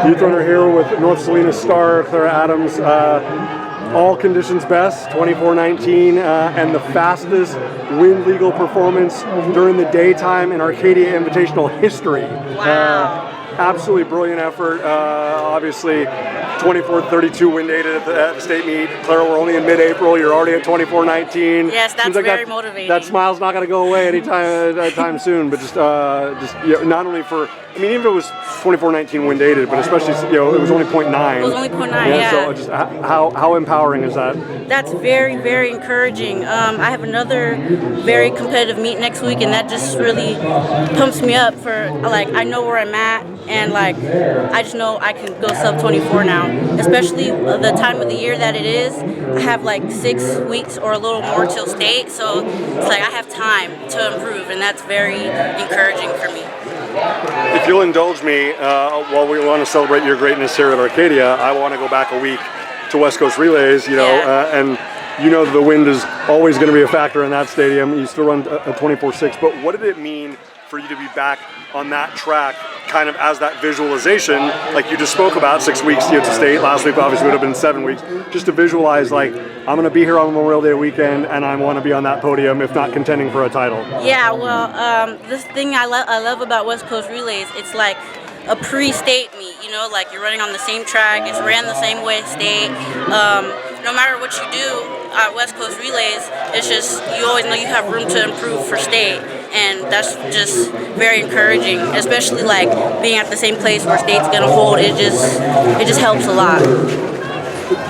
Youth runner here with North Salinas star Clara Adams. All conditions best, 24:19, and the fastest wind legal performance during the daytime in Arcadia Invitational history. Wow. Absolutely brilliant effort. Obviously, 24:32 wind aided at the state meet. Clara, we're only in mid-April. You're already at 24:19. Yes, that's like very motivating. That smile's not going to go away anytime soon. But just not only for, I mean, even if it was 24:19 wind aided, but especially it was only 0.9. It was only 0.9. Yeah. So just how empowering is that? That's very, very encouraging. I have another very competitive meet next week, and that just really pumps me up for, like, I know where I'm at, and like I just know I can go sub 24 now. Especially the time of the year that it is. I have like 6 weeks or a little more till state, so it's like I have time to improve, and that's very encouraging for me. If you'll indulge me, while we want to celebrate your greatness here at Arcadia, I want to go back a week to West Coast Relays, and the wind is always going to be a factor in that stadium. You still run a 24:6, but what did it mean for you to be back on that track, kind of as that visualization, like you just spoke about, 6 weeks to state? Last week obviously would have been 7 weeks. Just to visualize, like, I'm going to be here on Memorial Day weekend, and I want to be on that podium, if not contending for a title. Yeah, well, this thing I love about West Coast Relays, it's like a pre-state meet, like you're running on the same track, it's ran the same way state. No matter what you do at West Coast Relays, it's just, you always know you have room to improve for state, and that's just very encouraging, especially like being at the same place where state's gonna hold. It just helps a lot.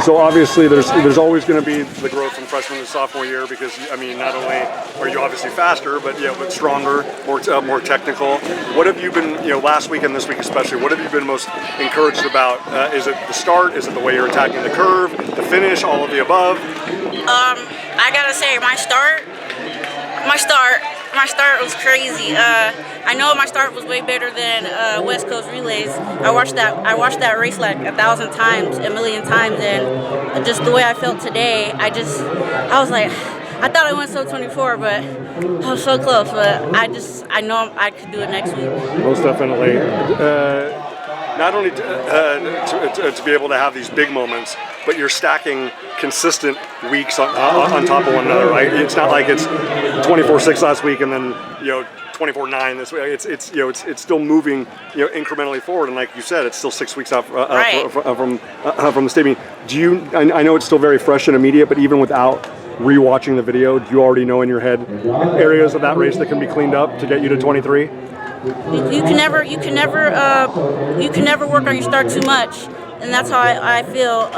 So obviously there's always going to be the growth from freshman to sophomore year, because I mean, not only are you obviously faster, but stronger, more technical. What have you been, last week and this week especially, what have you been most encouraged about? Is it the start? Is it the way you're attacking the curve, the finish, all of the above? I gotta say, my start was crazy. I know my start was way better than West Coast Relays. I watched that race like 1,000 times, a million times, and just the way I felt today, I was like, I thought I went sub 24, but I was so close. But I know I could do it next week. Most definitely. Not only to be able to have these big moments, but you're stacking consistent weeks on top of one another, right? It's not like it's 24:6 last week and then 24:9 this week. It's still moving incrementally forward, and like you said, it's still 6 weeks out from the state meet. I know it's still very fresh and immediate, but even without rewatching the video, do you already know in your head areas of that race that can be cleaned up to get you to 23? You can never work on your start too much, and that's how I feel.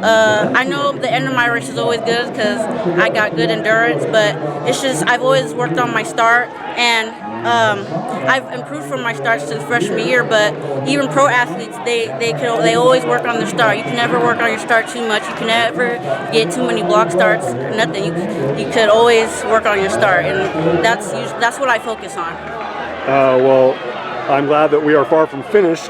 I know the end of my race is always good because I got good endurance, but it's just I've always worked on my start, and I've improved from my start since freshman year. But even pro athletes, they always work on their start. You can never work on your start too much. You can never get too many block starts or nothing. You could always work on your start, and that's what I focus on. Well, I'm glad that we are far from finished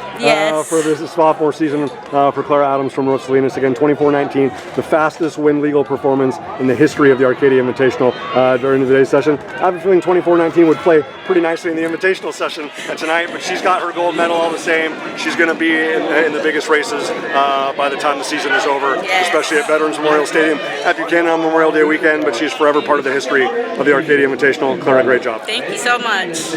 for this sophomore season for Clara Adams from North Salinas. Again, 24:19, the fastest wind legal performance in the history of the Arcadia Invitational during today's session. I have a feeling 24:19 would play pretty nicely in the Invitational session tonight, but she's got her gold medal all the same. She's going to be in the biggest races by the time the season is over, especially at Veterans Memorial Stadium at Buchanan on Memorial Day weekend, but she's forever part of the history of the Arcadia Invitational. Clara, great job. Thank you so much.